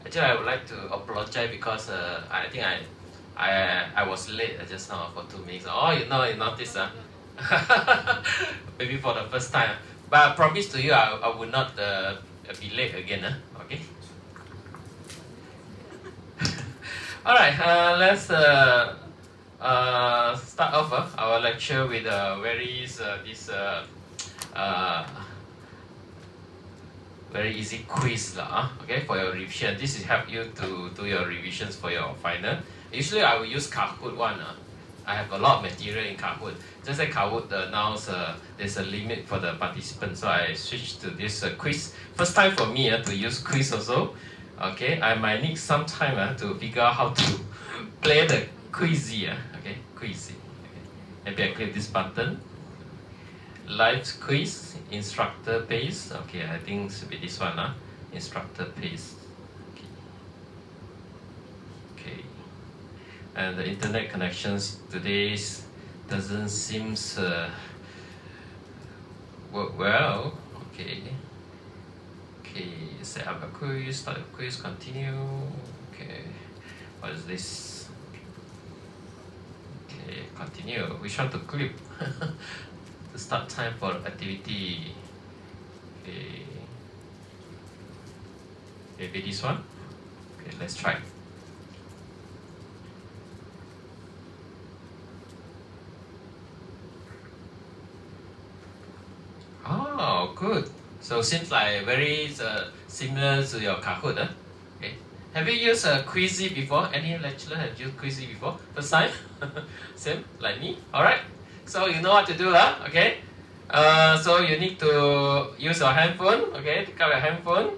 Actually, I would like to apologize because I think I was late just now for 2 minutes. Oh, you noticed, maybe for the first time. But I promise to you, I will not be late again. Okay. All right. Let's start off our lecture with very easy quiz okay, for your revision. This will help you to do your revisions for your final. Usually I will use Kahoot one. I have a lot of material in Kahoot. Just like Kahoot now there's a limit for the participants, so I switched to this quiz. First time for me to use quiz also. Okay, I might need some time to figure out how to play the quizy. Okay, quizy. Okay. Maybe I click this button. Live quiz, instructor pace. Okay, I think it should be this one. Instructor pace. Okay. And the internet connections today doesn't seem work well. Okay. Okay, set up a quiz, start a quiz, continue. Okay. What is this? Okay, continue. Which one to click? The start time for activity. Okay. Maybe this one? Okay, let's try. Oh, good. So seems like very similar to your Kahoot. Okay. Have you used a Quizy before? Any lecturer have used Quizy before? First time? Same like me? Alright. So you know what to do, okay? So you need to use your handphone, okay? Pick up your handphone.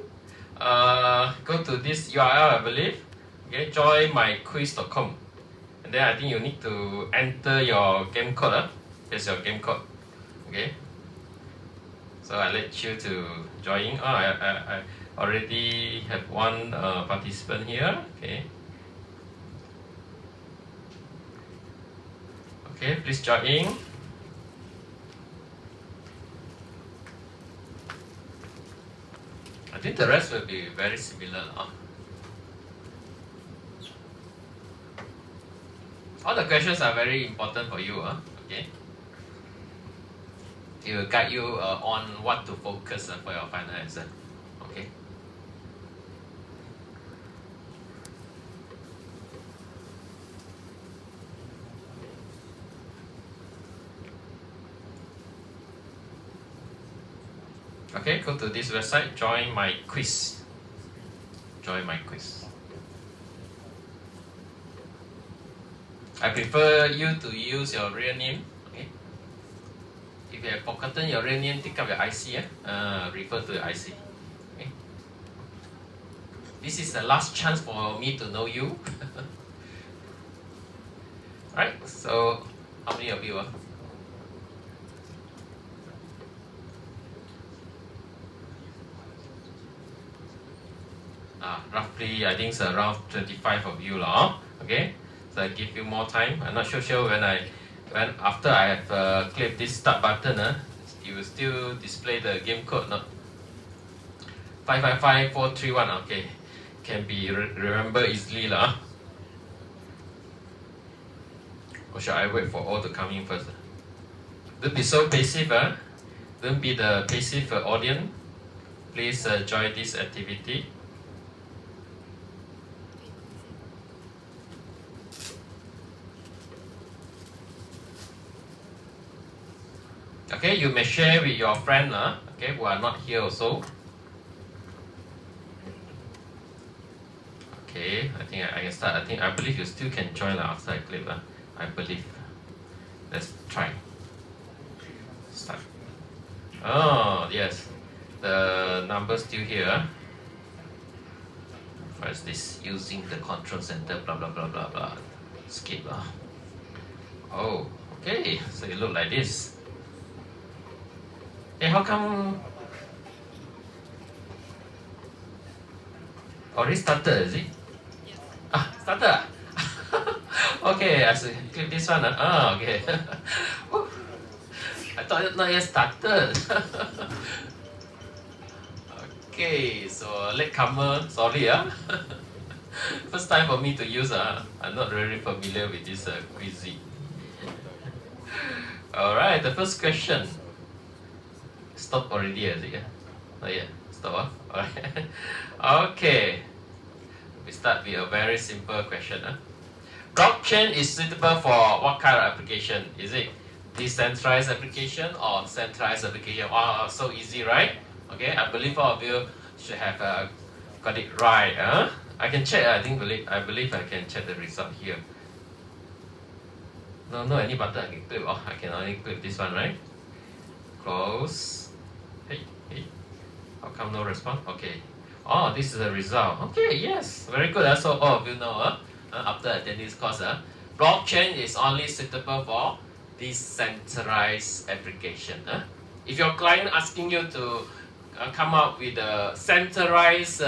Go to this URL, I believe. Okay, joinmyquiz.com. And then I think you need to enter your game code. Here's your game code. Okay. So I let you to join. I already have one participant here. Okay. Okay, please join in. I think the rest will be very similar. All the questions are very important for you. Okay. It will guide you on what to focus for your final exam. Okay. Okay, go to this website, join my quiz. Join my quiz. I prefer you to use your real name. Okay. If you have forgotten your real name, take up your IC. Refer to your IC. Okay. This is the last chance for me to know you. Alright, so how many of you? Roughly, I think it's around 25 of you. Okay, so I give you more time. I'm not sure when after I have clicked this start button, it will still display the game code. 555431. Okay, can be remember easily. Or shall I wait for all to come in first? Don't be so passive. Don't be the passive audience. Please join this activity. Okay, you may share with your friend, okay, who are not here also. Okay, I think I can start. I believe you still can join after I click. I believe. Let's try. Start. Oh yes, the number still here. What is this? Using the control center. Blah blah blah blah blah. Skip. Oh, okay. So it look like this. Hey, how come already started, is it? Yes. Started. Okay, I see. Click this one. Okay. I thought it not yet started. Okay, so latecomer, sorry. First time for me to use. I'm not really familiar with this quizy. Alright, the first question. Stop already, is it? Yeah? Not yet. Stop. Alright. Okay. We start with a very simple question. Blockchain is suitable for what kind of application? Is it decentralized application or centralized application? Wow, so easy, right? Okay, I believe all of you should have got it right. I can check. I believe I can check the result here. No, any button I can click. Oh, I can only click this one, right? Close. Hey. How come no response? Okay. Oh, this is the result. Okay, yes, very good. So all of you know, after attending this course, blockchain is only suitable for decentralized application. If your client asking you to come up with a centralized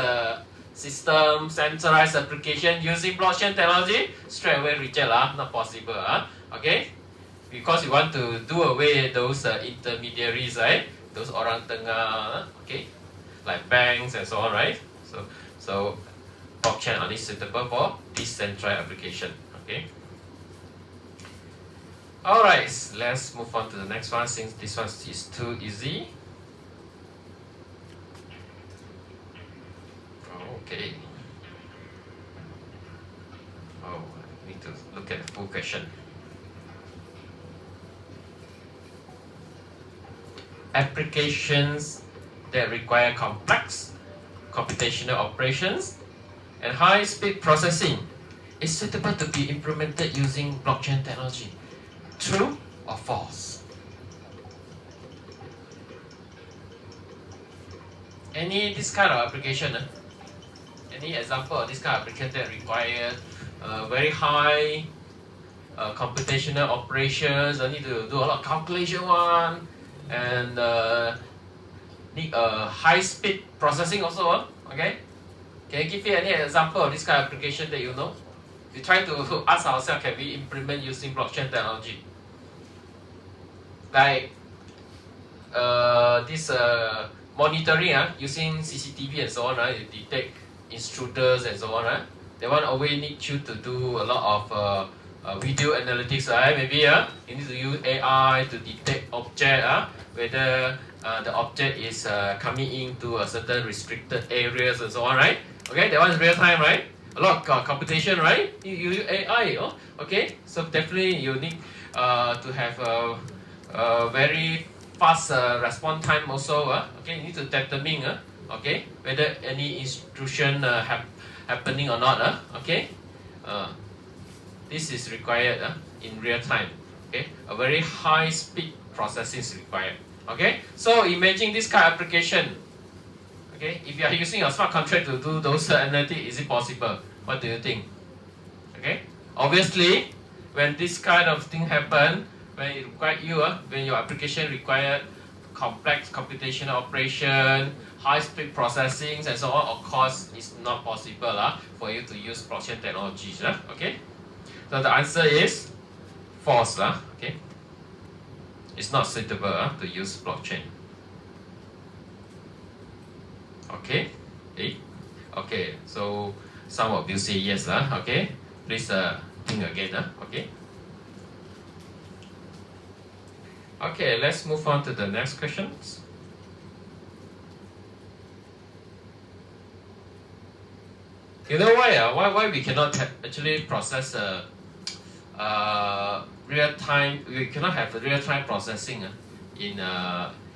system, centralized application using blockchain technology, straight away reject, not possible. Okay, because you want to do away those intermediaries, right? Those orang tengah, okay, like banks and so on, right? So blockchain only suitable for decentralized application. Okay. Alright, let's move on to the next one since this one is too easy. Okay. Oh, I need to look at the full question. Applications that require complex computational operations and high-speed processing is suitable to be implemented using blockchain technology. True or false? Any this kind of application? Any example of this kind of application that require very high computational operations? I need to do a lot of calculation and need a high-speed processing also. Okay, can you give me any example of this kind of application that you know? We try to ask ourselves, can we implement using blockchain technology? Like this monitoring using CCTV and so on, right? You detect intruders and so on, right? That one always need you to do a lot of video analytics, right? Maybe you need to use AI to detect object, whether the object is coming into a certain restricted areas and so on, right? Okay, that one is real time, right? A lot of computation, right? You use AI, okay? So definitely you need to have a very fast response time also. Okay, you need to determine, okay, whether any intrusion happening or not. Okay, this is required in real time. Okay, a very high speed processing is required. Okay, so imagine this kind of application. Okay, if you are using a smart contract to do those analytics, is it possible? What do you think? Okay, obviously, when this kind of thing happen, when it require you, when your application require complex computational operation, high-speed processing, and so on, of course, it's not possible for you to use blockchain technologies. Okay, so the answer is false. Okay, it's not suitable to use blockchain. Okay, okay. So some of you say yes. Okay, please think again. Okay. Okay, let's move on to the next questions. You know why we cannot actually process real time? We cannot have real time processing in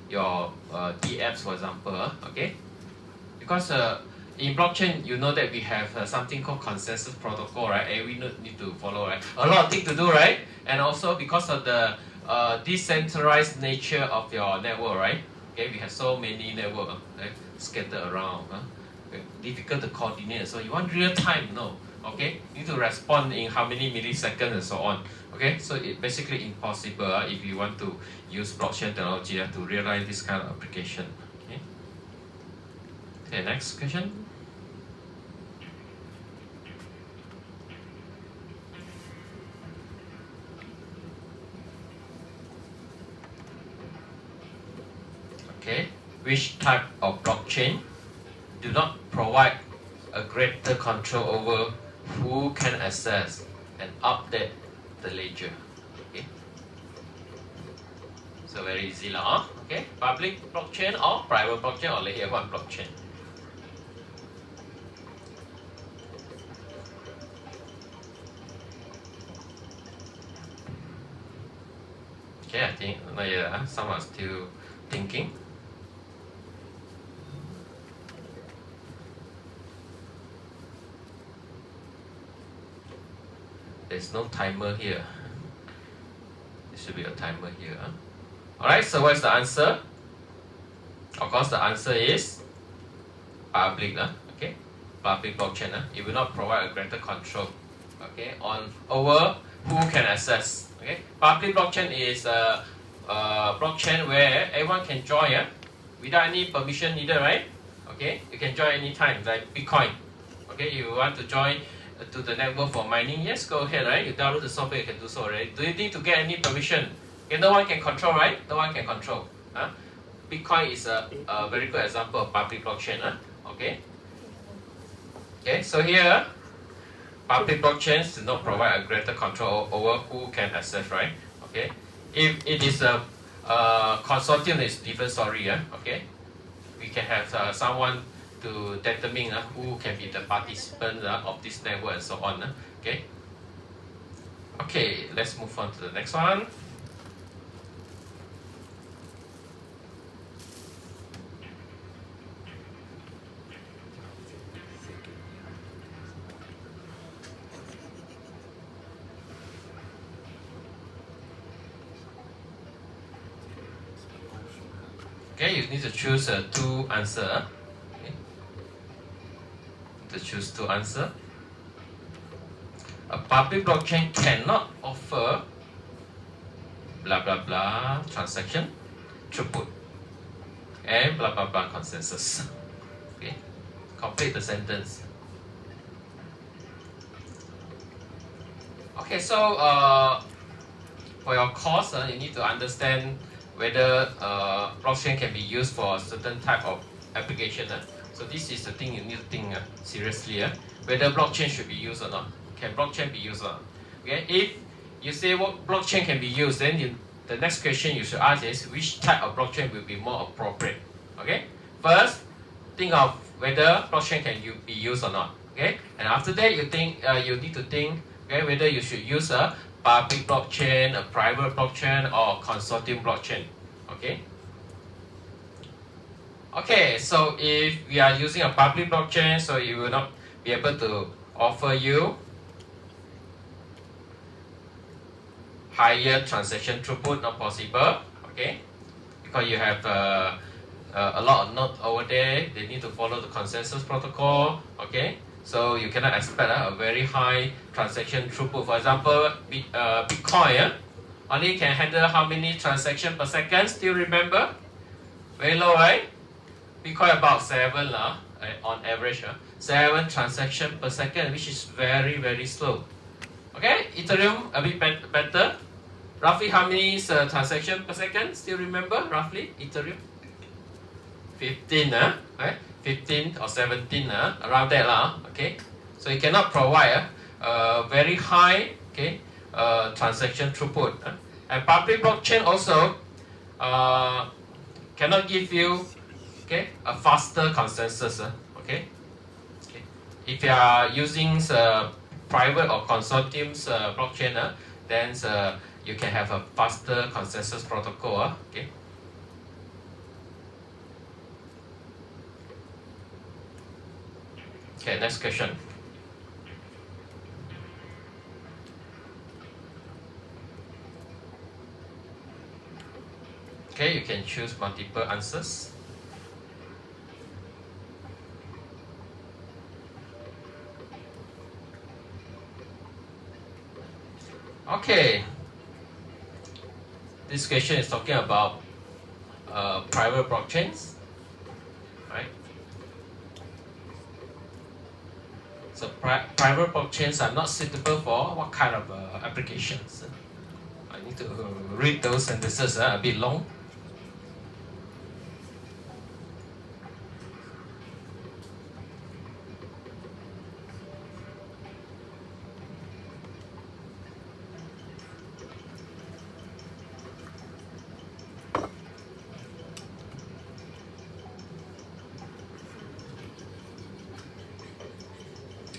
your DApps, for example. Okay, because in blockchain, you know that we have something called consensus protocol, right? And we need to follow, right? A lot of things to do, right? And also because of the decentralized nature of your network, right? Okay, we have so many networks scattered around. Difficult to coordinate. So you want real time, no? Okay, you need to respond in how many milliseconds and so on. Okay, so it's basically impossible if you want to use blockchain technology to realize this kind of application. Okay, next question. Okay, which type of blockchain do not provide a a greater control over who can access and update the ledger. Okay. So very easy lah. Okay. Public blockchain or private blockchain or layer 1 blockchain. Okay, I think not yet. Some are still thinking. There's no timer here. There should be a timer here. Alright, so what's the answer? Of course, the answer is public. Okay, public blockchain. It will not provide a greater control. Okay, over who can access. Okay, public blockchain is a blockchain where everyone can join. Without any permission needed, right? Okay, you can join anytime, like Bitcoin. Okay, you want to join to the network for mining, yes, go ahead, right? You download the software, you can do so, right? Do you need to get any permission? Okay, no one can control, right? No one can control. Bitcoin is a very good example of public blockchain. Okay. Okay, so here, public blockchains do not provide a greater control over who can access, right? Okay. If it is a consortium, it's different story. Okay. We can have someone to determine who can be the participants of this network and so on. Okay. Okay, let's move on to the next one. Okay, you need to choose two answers. Okay. To choose two answers. A public blockchain cannot offer blah blah blah transaction throughput and blah blah blah consensus. Okay, complete the sentence. Okay, so for your course, you need to understand whether blockchain can be used for a certain type of application. So this is the thing you need to think seriously. Whether blockchain should be used or not. Can blockchain be used or not? Okay, if you say what blockchain can be used, then the next question you should ask is which type of blockchain will be more appropriate. Okay, first think of whether blockchain can be used or not. Okay, and after that you think you need to think whether you should use a public blockchain, a private blockchain, or consortium blockchain. Okay. Okay, so if we are using a public blockchain, so it will not be able to offer you higher transaction throughput, not possible. Okay, because you have a lot of nodes over there. They need to follow the consensus protocol. Okay. So you cannot expect a very high transaction throughput. For example, Bitcoin only can handle how many transactions per second? Still remember? Very low, right? Bitcoin about 7 on average. 7 transactions per second, which is very, very slow. Okay, Ethereum a bit better. Roughly how many transactions per second? Still remember? Roughly Ethereum? 15, right? 15 or 17, around that, okay. So you cannot provide a very high, okay, transaction throughput. And public blockchain also cannot give you, okay, a faster consensus. Okay. If you are using private or consortium's blockchain, then you can have a faster consensus protocol. Okay. Okay, next question. Okay, you can choose multiple answers. Okay, this question is talking about private blockchains, right? So private blockchains are not suitable for what kind of applications? I need to read those sentences a bit long.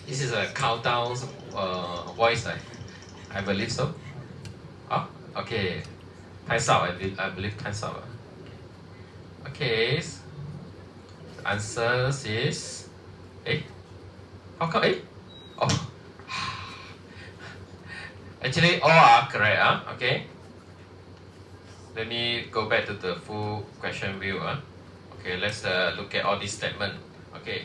This is a countdown voice, I believe so. Oh, okay. Time's up, I believe time's up. Okay. The answer is... How come? Oh. Actually, all are correct. Okay. Let me go back to the full question view. Okay, let's look at all these statements. Okay.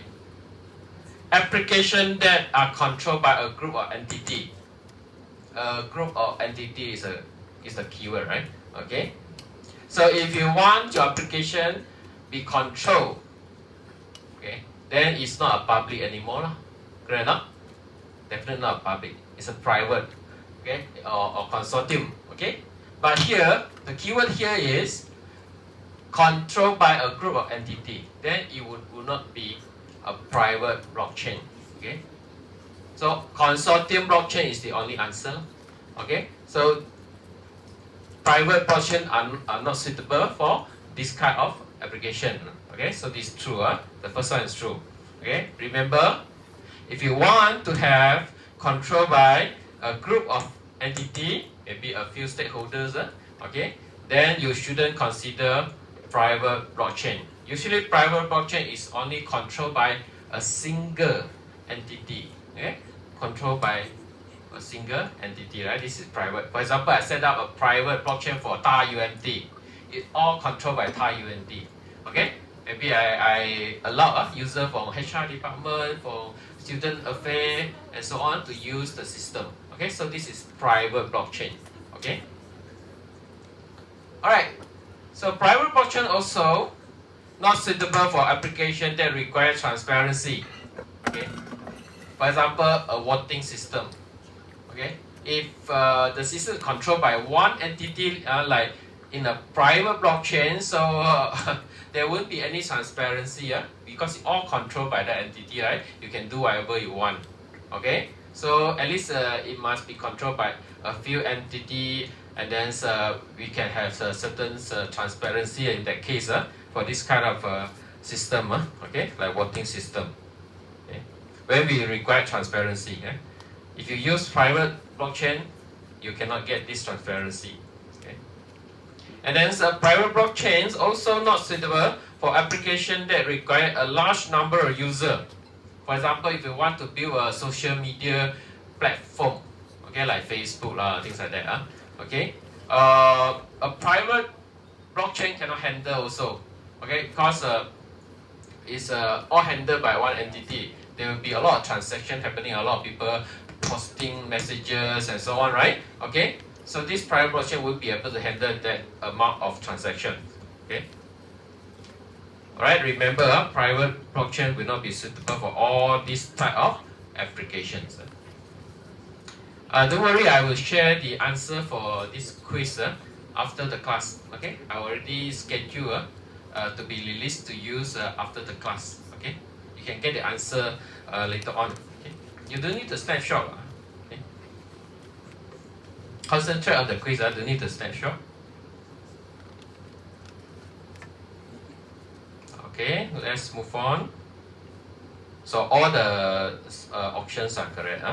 Applications that are controlled by a group or entity. A group or entity is a keyword, right? Okay. So if you want your application be controlled, okay, then it's not a public anymore, correct? Not? Definitely not public. It's a private, okay, or consortium, okay. But here, the keyword here is controlled by a group of entity. Then it would not be a private blockchain, okay. So consortium blockchain is the only answer, okay. So private blockchain are not suitable for this kind of application, okay. So this is true. The first one is true, okay. Remember, if you want to have control by a group of entity, maybe a few stakeholders, okay, then you shouldn't consider private blockchain. Usually private blockchain is only controlled by a single entity, okay, controlled by a single entity, right? This is private. For example, I set up a private blockchain for TAR UMT. It's all controlled by TAR UMT, okay. Maybe I allow a user from HR department, for student affairs, and so on to use the system. Okay, so this is private blockchain. Okay. All right. So private blockchain also not suitable for application that require transparency. Okay. For example, a voting system. Okay. If the system is controlled by one entity, like in a private blockchain, so there won't be any transparency, because it's all controlled by that entity, right? You can do whatever you want, okay? So at least it must be controlled by a few entity, and then we can have certain transparency in that case for this kind of system, okay? Like voting system, okay? When we require transparency, if you use private blockchain, you cannot get this transparency. And then private blockchains also not suitable for application that require a large number of users. For example, if you want to build a social media platform, okay, like Facebook, things like that, okay, a private blockchain cannot handle also, okay, because it's all handled by one entity. There will be a lot of transaction happening, a lot of people posting messages and so on, right? Okay. So this private blockchain will be able to handle that amount of transactions. Okay. Alright, remember, private blockchain will not be suitable for all these type of applications. Don't worry, I will share the answer for this quiz after the class. Okay, I already scheduled to be released to use after the class. Okay, you can get the answer later on. Okay, you don't need to snapshot. Concentrate on the quiz, don't need to snapshot. Okay, let's move on. So all the options are correct.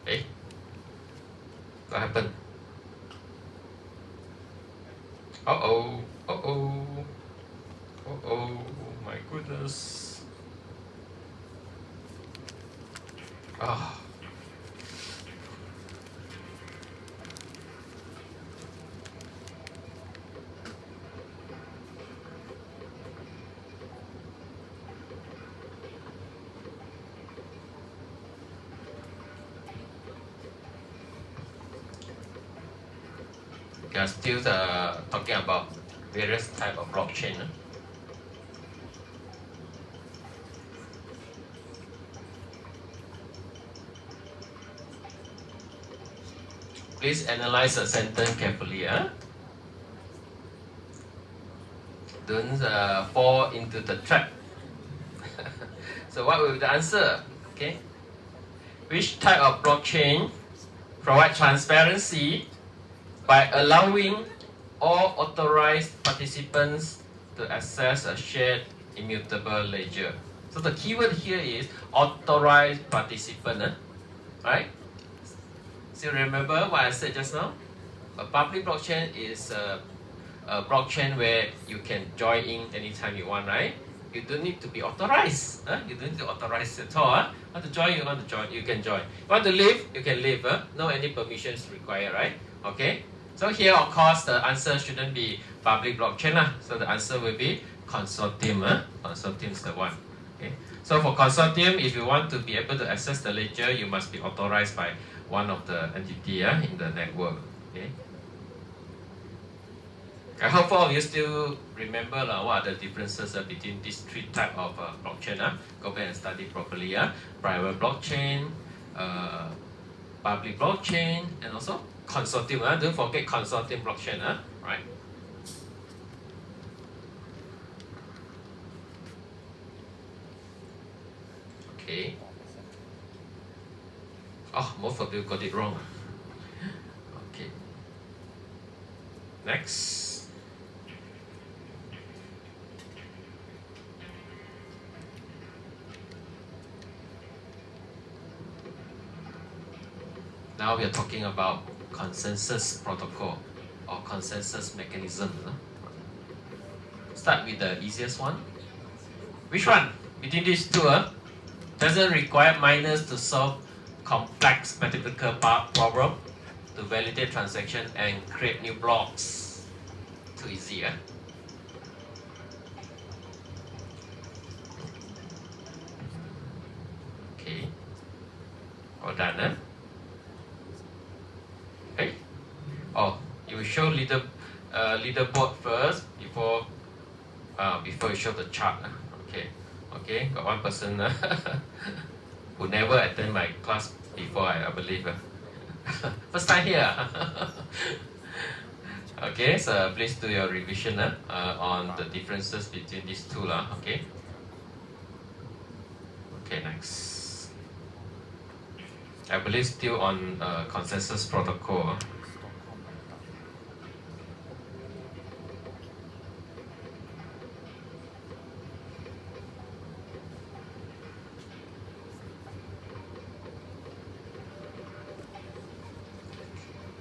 Hey, what happened? Uh-oh. Oh, my goodness. Ah. We are still talking about various type of blockchain. Please analyze the sentence carefully. Don't fall into the trap. So what will be the answer? Okay. Which type of blockchain provide transparency by allowing all authorized participants to access a shared immutable ledger. So the keyword here is authorized participant, right? So remember what I said just now? A public blockchain is a blockchain where you can join in anytime you want, right? You don't need to be authorized. You don't need to authorize at all. Want to join, you want to join, you can join. Want to leave, you can leave. No any permissions required, right? Okay. So here, of course, the answer shouldn't be public blockchain. So the answer will be consortium. Consortium is the one. Okay. So for consortium, if you want to be able to access the ledger, you must be authorized by one of the entity in the network. Okay. I hope all of you still remember what are the differences between these three types of blockchain. Go back and study properly. Private blockchain, public blockchain, and also consortium. Don't forget consortium blockchain. Right? Okay. Oh, most of you got it wrong. Okay. Next. Now we are talking about consensus protocol or consensus mechanism. Start with the easiest one. Which one between these two doesn't require miners to solve complex mathematical problem to validate transaction and create new blocks? Too easy, Okay. Well done, Okay. Oh, you will show leaderboard first before you show the chart. Okay. Okay. Got one person who never attended my class before, I believe. First time here. Okay, so please do your revision on the differences between these two. Okay. Okay, next. I believe still on consensus protocol.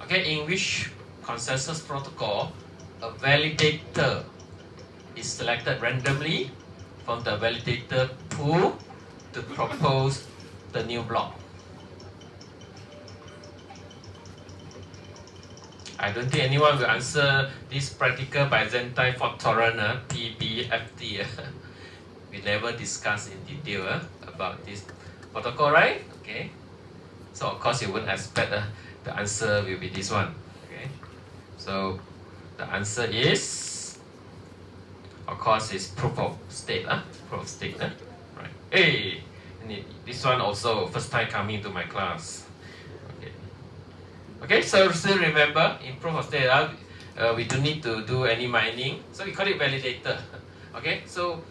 Okay, in which consensus protocol a validator is selected randomly from the validator pool to propose the new block? I don't think anyone will answer this practical Byzantine fault torrent PBFT. We never discussed in detail about this protocol, right? Okay. So of course you wouldn't expect the answer will be this one. Okay. So the answer is, of course, is proof of stake. Proof of stake. Right. Hey, this one also first time coming to my class. Okay, so still remember, in proof of stake, we don't need to do any mining, so we call it validator. Okay, so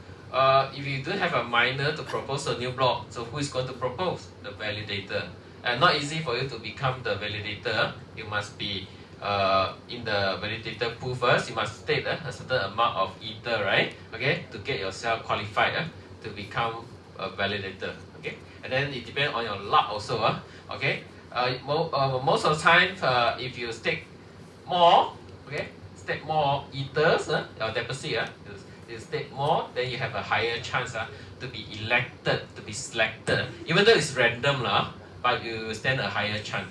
if you don't have a miner to propose a new block, so who is going to propose? The validator. And not easy for you to become the validator. You must be in the validator pool first. You must state a certain amount of ether, right? Okay, to get yourself qualified to become a validator. Okay, and then it depends on your luck also. Okay. Most of the time, if you stake more, stake more ethers or deposit, you stake more, then you have a higher chance to be elected, to be selected. Even though it's random, but you stand a higher chance.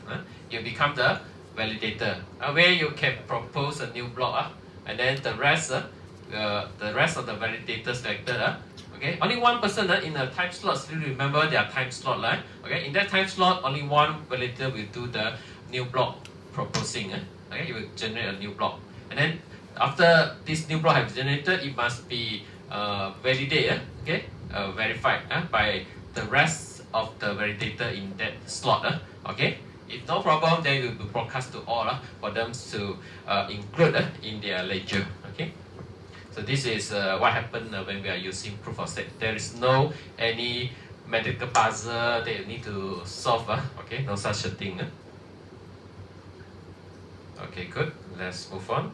You become the validator, where you can propose a new block, and then the rest of the validators selected. Okay, only one person in a time slot. Still remember their time slot, Okay, in that time slot, only one validator will do the new block proposing. Okay, it will generate a new block, and then after this new block has generated, it must be validated. Okay, verified by the rest of the validator in that slot. Okay, if no problem, then it will be broadcast to all for them to include in their ledger. Okay. So this is what happened when we are using proof of stake. There is no any medical puzzle that you need to solve. Okay, no such a thing. Okay, good. Let's move on.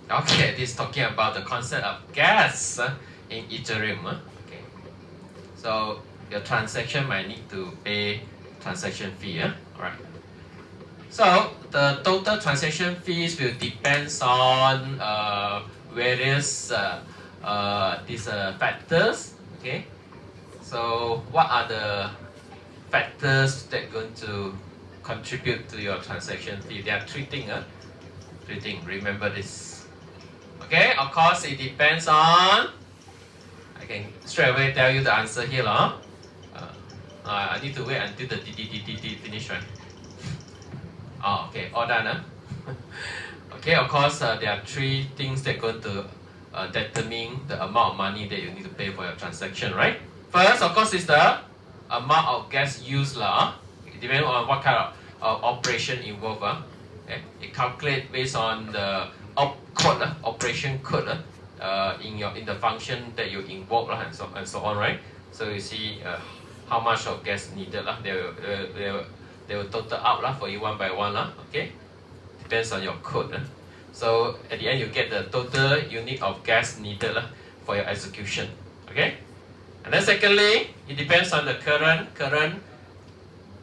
Okay, this is talking about the concept of gas in Ethereum. Okay, so your transaction might need to pay transaction fee. All right. So the total transaction fees will depend on various these factors. Okay. So what are the factors that are going to contribute to your transaction fee? There are three things. Three things. Remember this. Okay, of course it depends on. I can straight away tell you the answer here, I need to wait until the finish, right? Oh, okay, all done. Okay, of course there are three things that are going to determine the amount of money that you need to pay for your transaction, right? First, of course, is the amount of gas used, depending on what kind of operation involved. Okay? It calculates based on the code, operation code in the function that you invoke, and so on, right? So you see how much of gas needed, they will total out for you one by one, okay? Depends on your code. So at the end you get the total unit of gas needed for your execution, okay? And then secondly, it depends on the current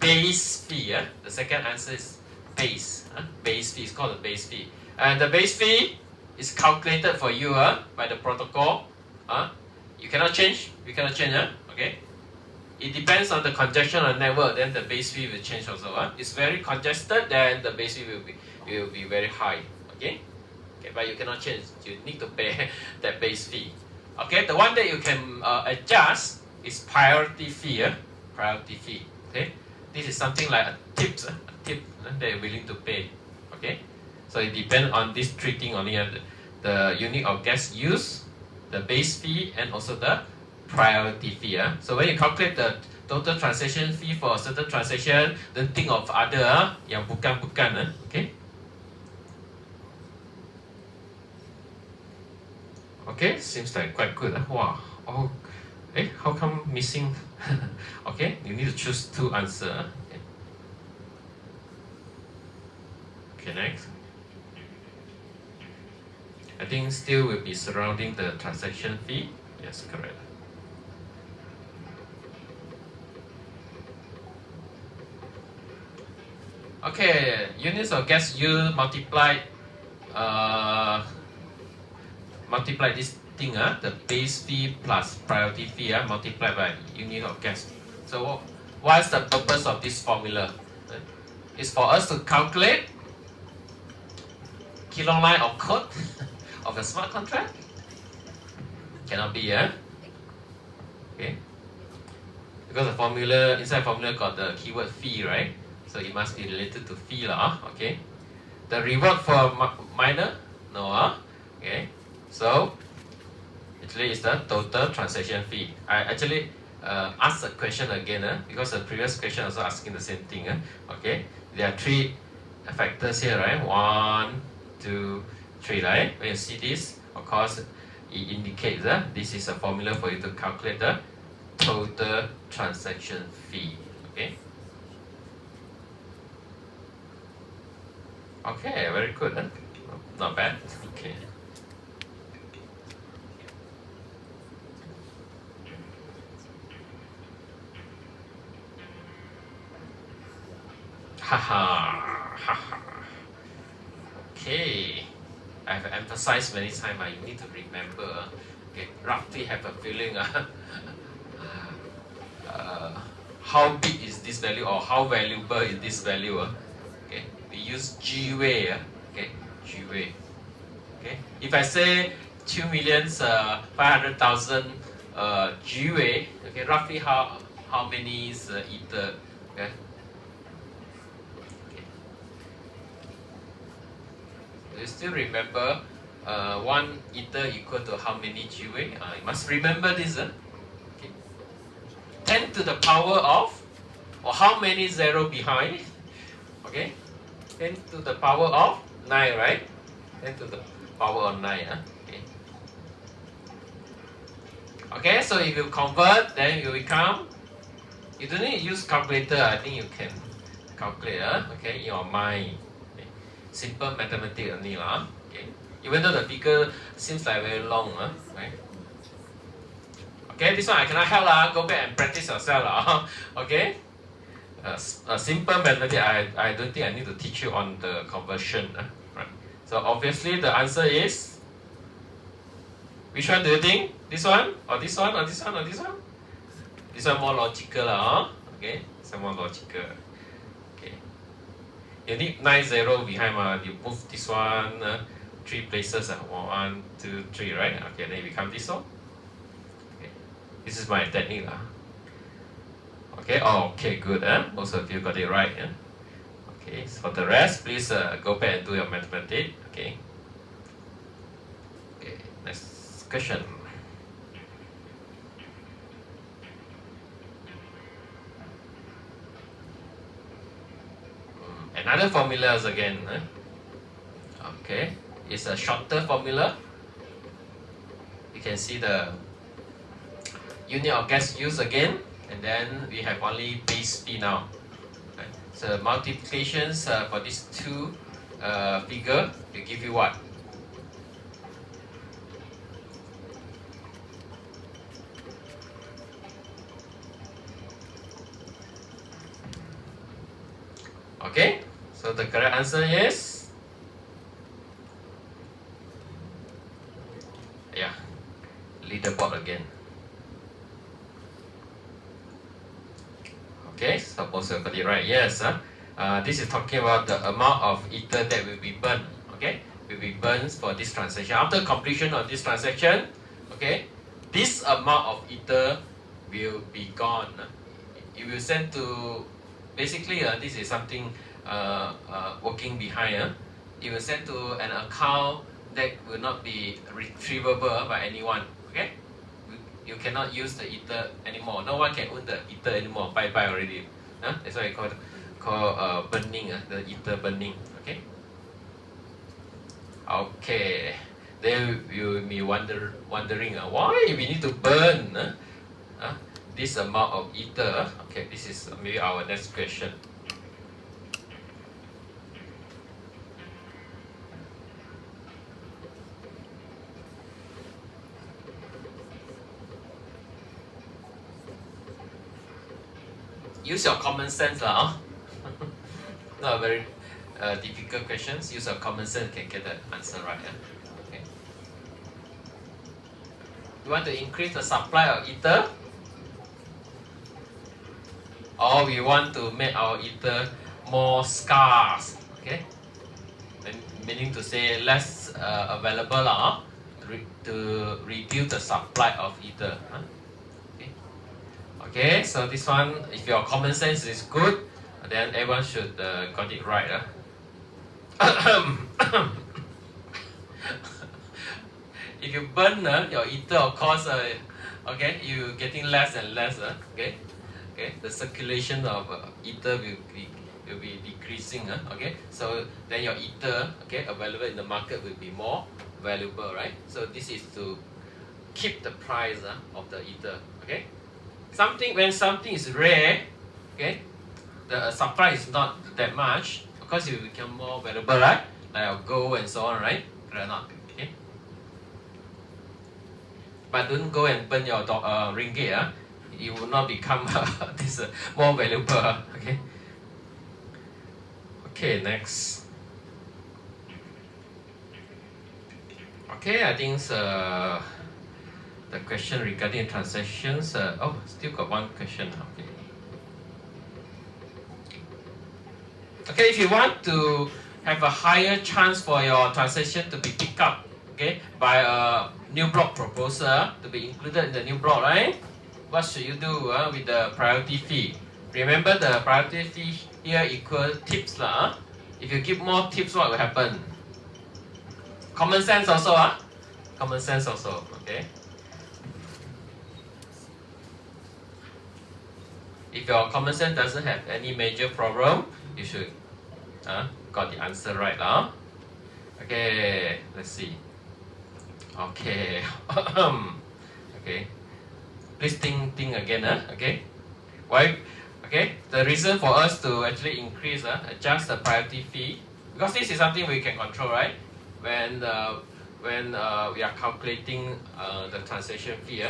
base fee. The second answer is base. Base fee is called the base fee. And the base fee is calculated for you by the protocol. You cannot change. You cannot change. Okay. It depends on the congestion on the network. Then the base fee will change also. It's very congested. Then the base fee will be very high. Okay. Okay. But you cannot change. You need to pay that base fee. Okay. The one that you can adjust is priority fee. Priority fee. Okay. This is something like a tip that you're willing to pay. Okay. So it depends on this three things only: the unit of gas used, the base fee, and also the priority fee. So when you calculate the total transaction fee for a certain transaction, then think of other yang bukan. Okay. Okay, seems like quite good. Wow. Oh, how come missing? Okay, you need to choose two answers. Okay, next. I think still will be surrounding the transaction fee. Yes, correct. Okay, units of gas used multiply this thing, the base fee plus priority fee, multiplied by unit of gas. So what's the purpose of this formula? It's for us to calculate kiloline of code of a smart contract? Cannot be, okay. Because the formula, inside formula got the keyword fee, right? So it must be related to fee, okay. The reward for miner? No, okay. So actually it's the total transaction fee. I actually asked the question again, because the previous question also asking the same thing, okay. There are three factors here, right? 1, 2, 3, right? When you see this, of course, it indicates that this is a formula for you to calculate the total transaction fee. Okay. Okay, very good. Not bad. Okay. Haha. Okay. I've emphasized many times, you need to remember, okay, roughly have a feeling how big is this value or how valuable is this value. Okay, we use G-way, okay, G-way. Okay, if I say 2,500,000 G-way, okay, roughly how many is ether? Okay. Do you still remember 1 ether equal to how many G-way? You must remember this. Okay. 10 to the power of, or how many zero behind? Okay. 10 to the power of 9, right? 10 to the power of 9. Okay. Okay, so if you convert, then you become, you don't need to use calculator. I think you can calculate, okay, in your mind. Okay. Simple mathematics only, okay. Even though the figure seems like very long, right? Okay, this one I cannot help, go back and practice yourself, okay. A simple mathematics, I don't think I need to teach you on the conversion, right? So obviously the answer is, which one do you think? This one, or this one, or this one, or this one? This one more logical, okay. This one more logical. Okay. You need 9 0 behind, you move this one 3 places, 1, 2, 3, right? Okay, then it becomes this one. Okay. This is my technique, Okay, okay, good, most of you got it right, Okay, so for the rest, please go back and do your mathematics, okay. Okay, next question. Another formulas again, okay, it's a shorter formula. You can see the unit of gas used again, and then we have only base P now. Okay. So multiplications for these two figure will give you what? Okay, so the correct answer is, yeah, leaderboard again. Okay, suppose you got it right. Yes, this is talking about the amount of ether that will be burned. Okay, will be burned for this transaction. After completion of this transaction, okay, this amount of ether will be gone. It will send to, basically, this is something working behind. It will send to an account that will not be retrievable by anyone. Okay. You cannot use the ether anymore. No one can own the ether anymore. Bye bye already. That's why I call burning. The ether burning. Okay. Okay. Then you will be wondering why we need to burn this amount of ether. Okay. This is maybe our next question. Use your common sense, Not a very difficult questions. Use your common sense, can get the answer right. Okay. You want to increase the supply of ether, or we want to make our ether more scarce? Okay. Meaning to say less available, to reduce the supply of ether. Okay, so this one, if your common sense is good, then everyone should got it right. If you burn your ether, of course, okay, you getting less and less. Okay, the circulation of ether will be decreasing. Okay, so then your ether, okay, available in the market will be more valuable, right? So this is to keep the price of the ether. Okay. When something is rare, okay, the supply is not that much, of course it will become more valuable, right? Like gold and so on, right? Or not? Okay. But don't go and burn your ringgit, it will not become this more valuable. Okay. Okay, next. Okay, I think the question regarding transactions. Still got one question. Okay, if you want to have a higher chance for your transaction to be picked up, okay, by a new block proposal to be included in the new block, right? What should you do with the priority fee? Remember, the priority fee here equal tips, If you give more tips, what will happen? Common sense also, Common sense also, okay. If your common sense doesn't have any major problem, you should got the answer right, Okay, let's see. Okay, okay. please think again. Okay. Why? Okay. The reason for us to actually increase, adjust the priority fee, because this is something we can control, right? When we are calculating the transaction fee,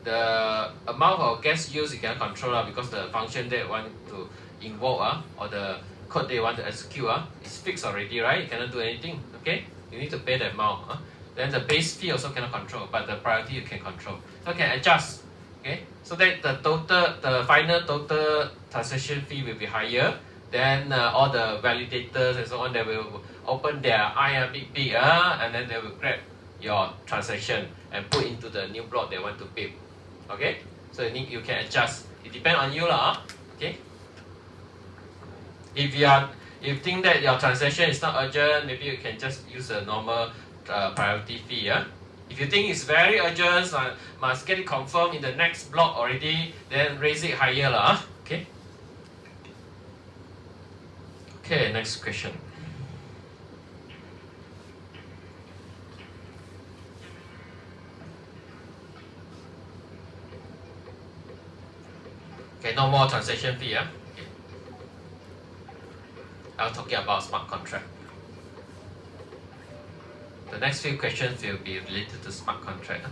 the amount of gas use you can control because the function they want to invoke or the code they want to execute is fixed already, right? You cannot do anything. Okay, you need to pay the amount. Then the base fee also cannot control, but the priority you can control. So you can adjust. Okay, so that the final total transaction fee will be higher. Then all the validators and so on, they will open their eye big, and then they will grab your transaction and put into the new block they want to build. Okay, so you can adjust. It depends on you lah. Okay. If you think that your transaction is not urgent, maybe you can just use a normal priority fee. If you think it's very urgent, must get it confirmed in the next block already, then raise it higher lah. Okay. Okay, next question. Okay, no more transaction fee. Okay. I was talking about smart contract. The next few questions will be related to smart contract.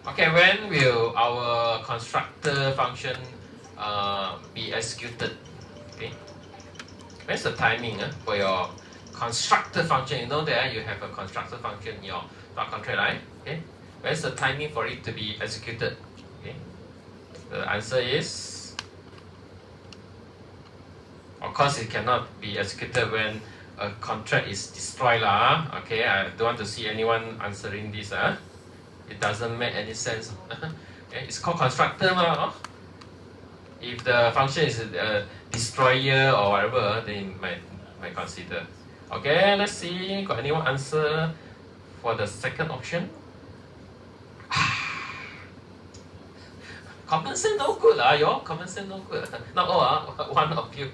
Okay, when will our constructor function be executed? Okay, where's the timing for your constructor function? You know that you have a constructor function in your smart contract, right? Okay, where's the timing for it to be executed? Okay, the answer is, of course, it cannot be executed when a contract is destroyed lah. Okay, I don't want to see anyone answering this. It doesn't make any sense. Okay, it's called constructor If the function is a destroyer or whatever, then you might consider. Okay, let's see. Got anyone answer for the second option? Common sense no good your common sense no good. Not all one of you.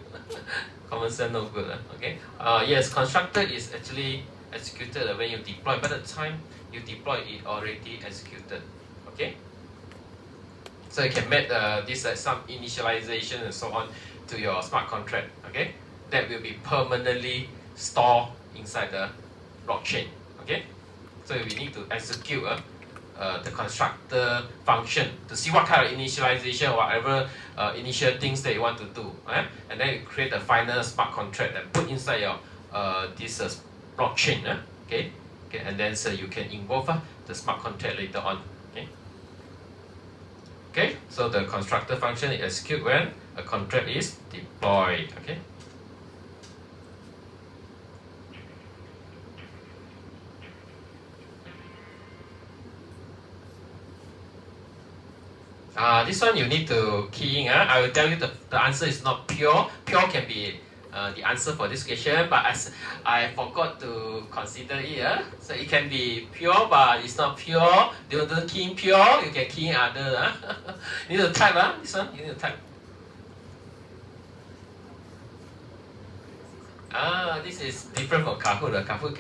Common sense no good. Okay. Yes, constructor is actually executed when you deploy. By the time you deploy, it already executed. Okay. So you can make this some initialization and so on to your smart contract. Okay. That will be permanently stored inside the blockchain. Okay. So we need to execute the constructor function to see what kind of initialization, whatever initial things that you want to do, and then you create a final smart contract and put inside your this blockchain, okay, and then so you can involve the smart contract later on, okay. So the constructor function is executed when a contract is deployed, okay. This one you need to key in. I will tell you the answer is not pure. Pure can be the answer for this question, but as I forgot to consider it. So it can be pure, but it's not pure. Don't key in pure, you can key in other. You need to type. This one, you need to type. This is different from Kahoot. Kahoot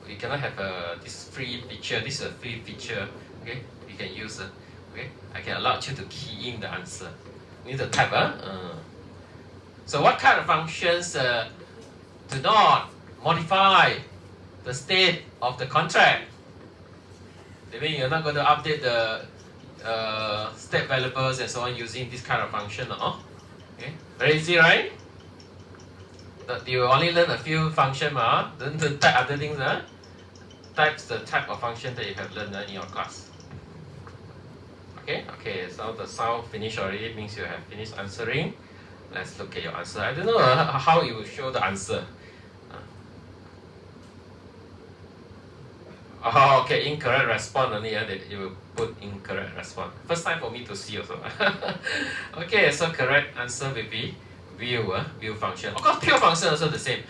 you cannot have this free feature. This is a free feature. Okay, you can use it. Okay, I can allow you to key in the answer. You need to type. So what kind of functions do not modify the state of the contract? I mean, you're not going to update the state variables and so on using this kind of function. Okay, very easy, right? But you only learn a few functions, don't type other things. Type the type of function that you have learned in your class. Okay, so the sound finished already, means you have finished answering. Let's look at your answer. I don't know how you will show the answer. Okay, incorrect response only. That you will put incorrect response. First time for me to see also. Okay, so correct answer will be view function. Of course, pure function also the same.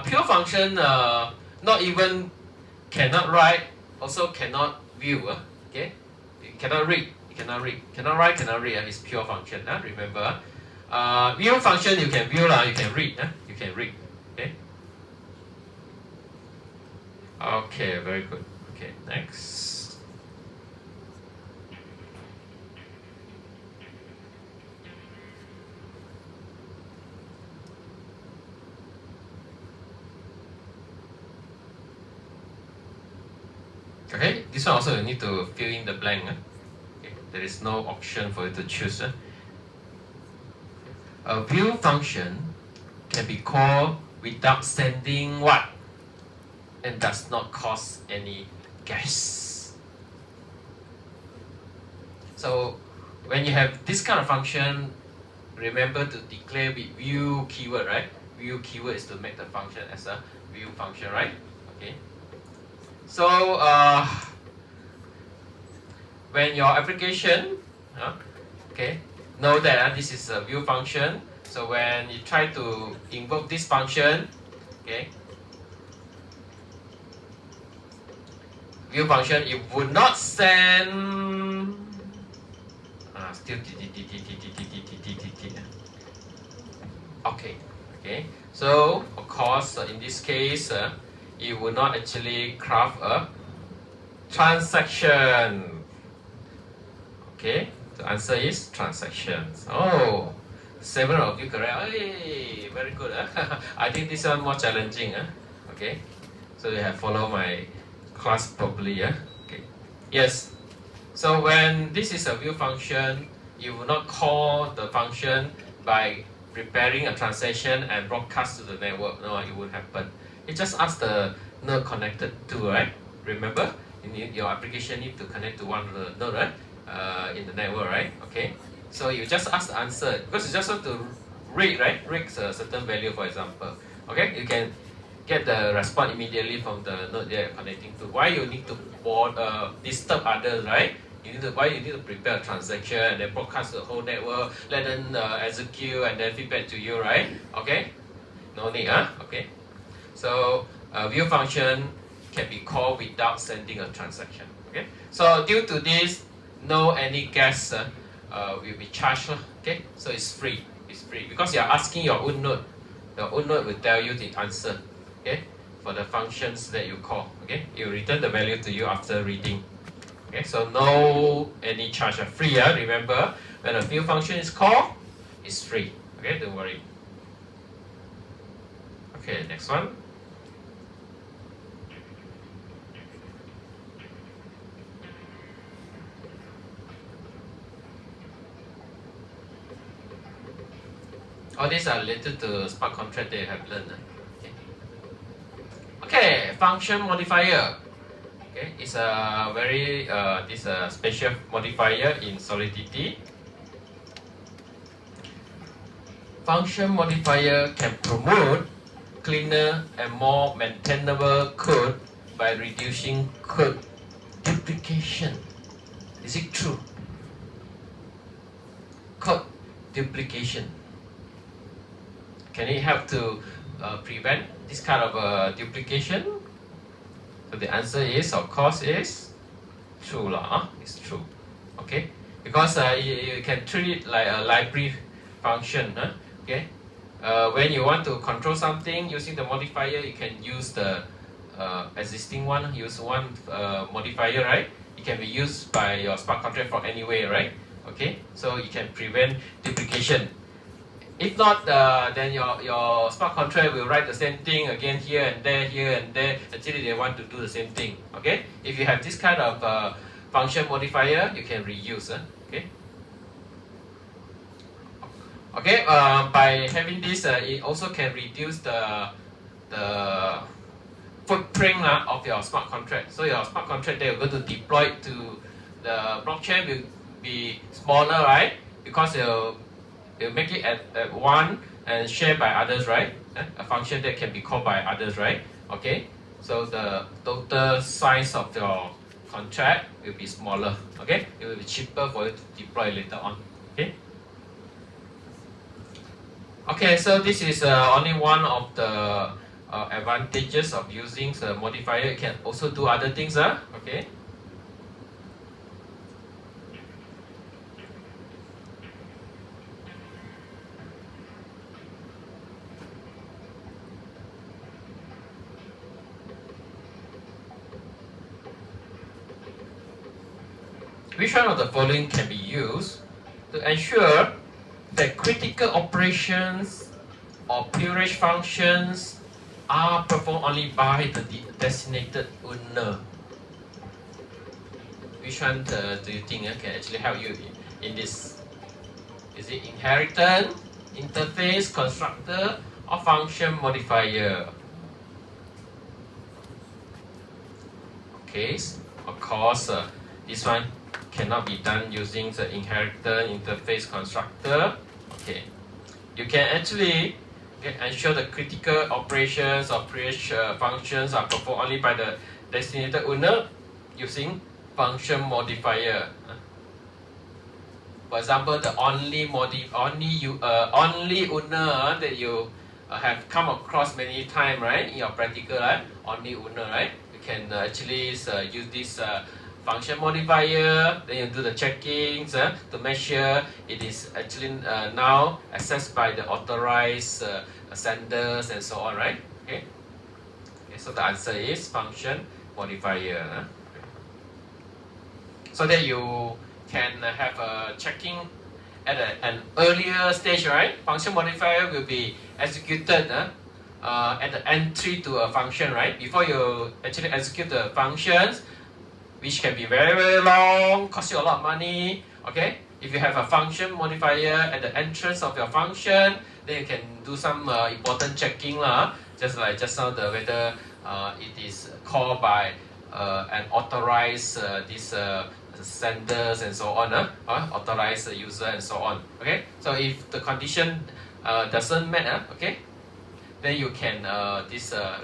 Pure function not even cannot write, also cannot view. Okay, you cannot read. Cannot write, cannot read. It's pure function. Remember, view function you can view you can read. You can read. Okay. Okay, very good. Okay, next. Okay, this one also you need to fill in the blank. Okay, there is no option for you to choose. A view function can be called without sending what? And does not cause any gas. So when you have this kind of function, remember to declare with view keyword, right? View keyword is to make the function as a view function, right? Okay. So when your application, okay, know that this is a view function. So when you try to invoke this function, okay, view function, it would not send still okay. So of course in this case it will not actually craft a transaction. Okay, the answer is transactions. Oh, 7 of you correct. Hey, very good. I think this one more challenging. Okay, so you have followed my class properly. Okay, yes. So when this is a view function, you will not call the function by preparing a transaction and broadcast to the network. No, it won't happen. It just asks the node connected to, right? Remember, your application need to connect to one of the node, right? In the network, right? Okay. So you just ask the answer because you just have to read, right? Read a certain value, for example. Okay, you can get the response immediately from the node you're connecting to. Why you need to disturb others, right? Why you need to prepare a transaction and then broadcast the whole network, let them execute and then feedback to you, right? Okay, no need, okay. So view function can be called without sending a transaction. Okay, so due to this, no any gas will be charged. Okay, so it's free. It's free because you are asking your own node. Your own node will tell you the answer. Okay, for the functions that you call. Okay, it will return the value to you after reading. Okay, so no any charge, free. Remember, when a view function is called, it's free. Okay, don't worry. Okay, next one. All these are related to smart contract that you have learned. Okay, function modifier. Okay, it's a very special modifier in Solidity. Function modifier can promote cleaner and more maintainable code by reducing code duplication. Is it true? Code duplication. Can it help to prevent this kind of duplication? So the answer is, of course, is true lah. It's true. Okay, because you can treat it like a library function. Okay, when you want to control something using the modifier, you can use the existing one. Use one modifier, right? It can be used by your smart contract from anywhere, right? Okay, so you can prevent duplication. If not, then your smart contract will write the same thing again here and there, until they want to do the same thing. Okay? If you have this kind of function modifier, you can reuse. Okay? Okay, by having this, it also can reduce the footprint of your smart contract. So your smart contract that you're going to deploy to the blockchain will be smaller, right? Because you'll make it at one and shared by others, right? A function that can be called by others, right? Okay, so the total size of your contract will be smaller. Okay, it will be cheaper for you to deploy later on. Okay. Okay, so this is only one of the advantages of using the modifier. You can also do other things. Okay. Which one of the following can be used to ensure that critical operations or peerage functions are performed only by the designated owner? Which one do you think can actually help you in this? Is it inheritance, interface, constructor, or function modifier? Okay, of course, this one cannot be done using the inheritance, interface, constructor. Okay, you can actually ensure the critical operations or peerage functions are performed only by the designated owner using function modifier. For example, the only owner that you have come across many times, right, in your practical life, only owner, right? You can actually use this function modifier. Then you do the checkings to make sure it is actually now accessed by the authorized senders and so on, right? Okay. So the answer is function modifier. So that you can have a checking at an earlier stage, right? Function modifier will be executed at the entry to a function, right? Before you actually execute the functions, which can be very, very long, cost you a lot of money, okay? If you have a function modifier at the entrance of your function, then you can do some important checking, just like just now, whether it is called by an authorized senders and so on, authorized user and so on. Okay, so if the condition doesn't matter, okay, then you can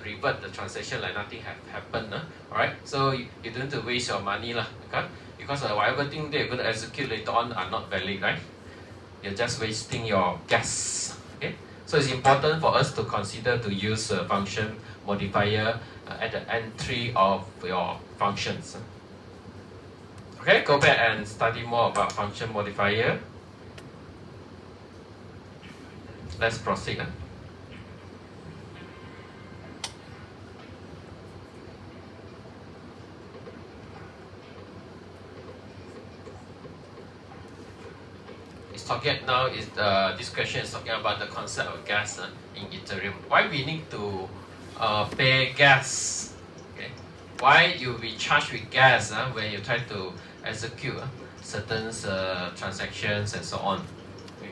revert the transaction like nothing happened. Alright, so you don't have to waste your money, okay? Because whatever thing they're going to execute later on are not valid, right? You're just wasting your gas. Okay, so it's important for us to consider to use a function modifier at the entry of your functions. Okay, go back and study more about function modifier. Let's proceed. This question is talking about the concept of gas in Ethereum. Why we need to pay gas? Okay, why you be charged with gas when you try to execute certain transactions and so on? Okay.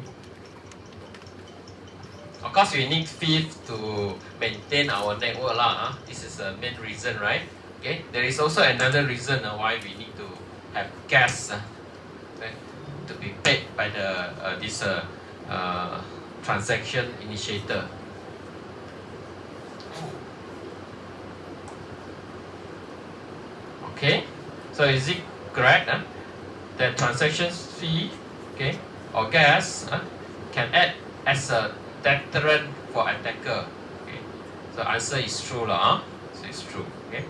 Of course, we need fees to maintain our network This is the main reason, right? Okay. There is also another reason why we need to have gas. Okay, to be paid by the this transaction initiator. Okay, so is it correct that transaction fee, okay, or gas can act as a deterrent for attacker? Okay, so answer is true So it's true. Okay.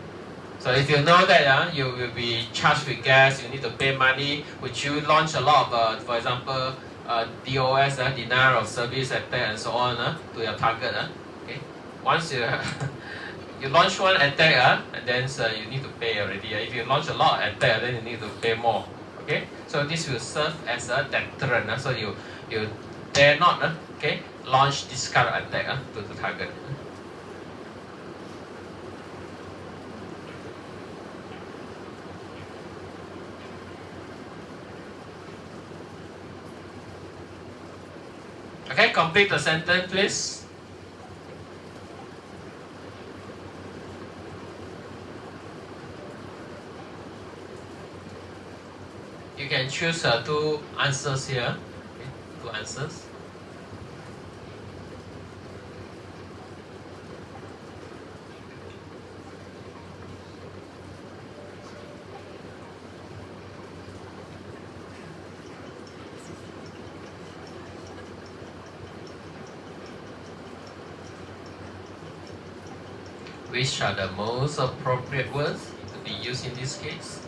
So if you know that you will be charged with gas, you need to pay money, would you launch a lot of, for example, DOS, denial of service attack and so on to your target? Okay. Once you you launch one attack and then you need to pay already. If you launch a lot of attack, then you need to pay more. Okay. So this will serve as a deterrent. So you dare not okay, launch this kind of attack to the target. Okay, complete the sentence, please. You can choose two answers here. Okay, two answers. Which are the most appropriate words to be used in this case?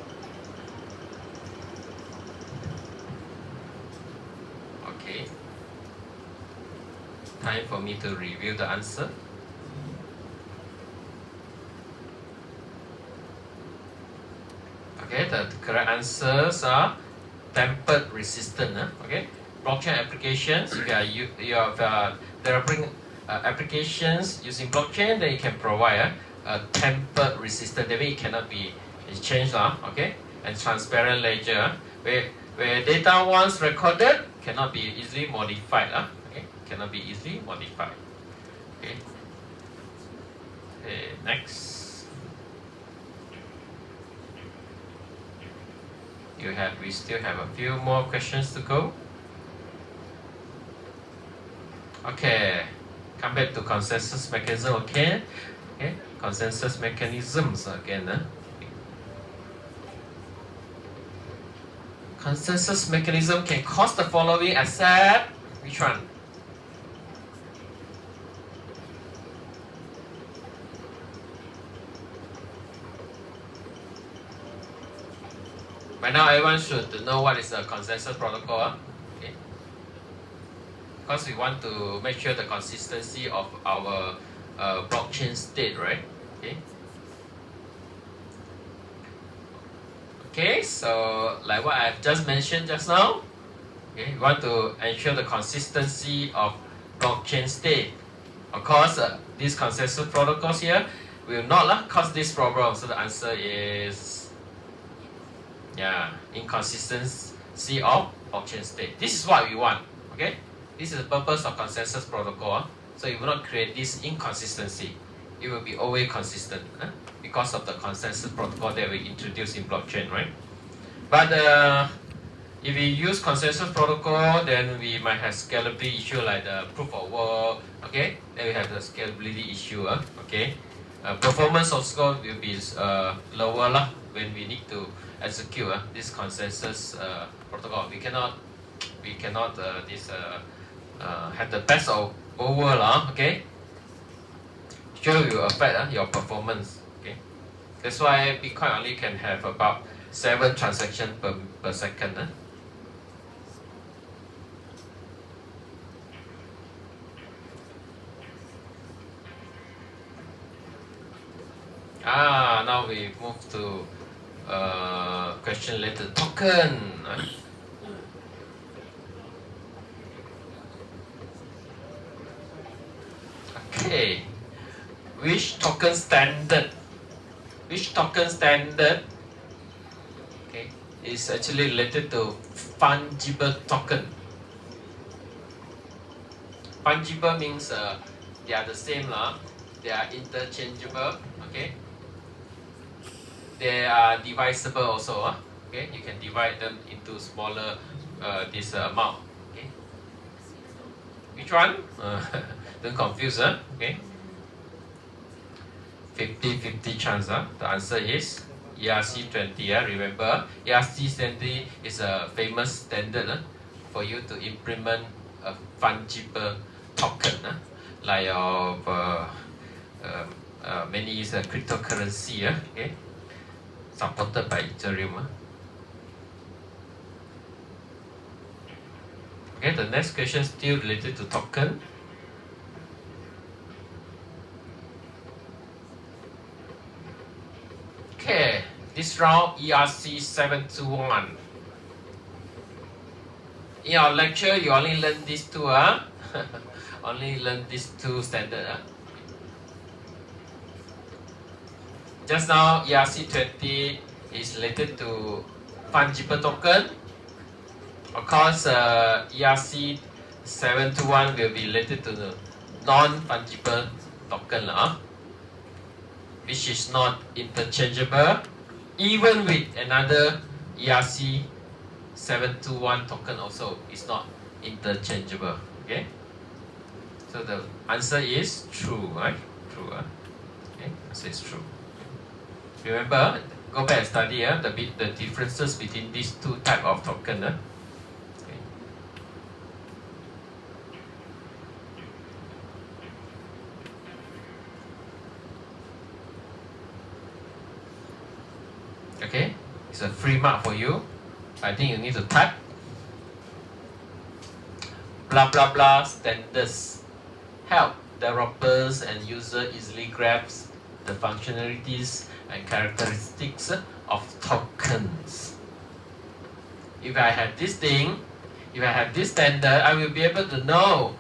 Okay. Time for me to review the answer. Okay, the correct answers are tempered resistant. Okay, blockchain applications. If you have developing applications using blockchain, then you can provide a tempered resistant. That means it cannot be changed. Okay, and transparent ledger where data once recorded cannot be easily modified. Okay, cannot be easily modified. Okay. Okay, next. We still have a few more questions to go. Okay, come back to consensus mechanism. Okay, consensus mechanisms again. Consensus mechanism can cause the following except which one? By now, everyone should know what is a consensus protocol. Okay. Because we want to make sure the consistency of our blockchain state, right? Okay. Okay, so like what I've just mentioned just now, okay, we want to ensure the consistency of blockchain state. Of course, these consensus protocols here will not cause this problem. So the answer is inconsistency of blockchain state. This is what we want. Okay, this is the purpose of consensus protocol. So it will not create this inconsistency. It will be always consistent because of the consensus protocol that we introduced in blockchain, right? But if we use consensus protocol, then we might have scalability issue like the proof of work. Okay, then we have the scalability issue. Okay, performance of score will be lower when we need to execute this consensus protocol. We cannot have the best of over. Okay, sure will affect your performance. Okay, that's why Bitcoin only can have about 7 transactions per second. Now we move to question related token. Okay, which token standard is actually related to fungible token? Fungible means they are the same they are interchangeable. Okay, they are divisible also. Okay, you can divide them into smaller this amount. Okay, which one? Don't confuse. Okay, 50-50 chance. The answer is ERC20. Remember, ERC20 is a famous standard for you to implement a fungible token, like of many is a cryptocurrency. Okay, supported by Ethereum. Okay, the next question still related to token. Okay, this round ERC721. In our lecture, you only learn these two. Only learn these two standard. Just now, ERC20 is related to fungible token. Of course, ERC721 will be related to the non-fungible token, which is not interchangeable, even with another ERC721 token also is not interchangeable. Okay, so the answer is true, right? True. Okay, answer is true. Remember, go back and study the differences between these two type of token. Okay, it's a free mark for you. I think you need to type blah blah blah standards help developers and user easily grasp the functionalities and characteristics of tokens. If I have this thing, if I have this standard, I will be able to know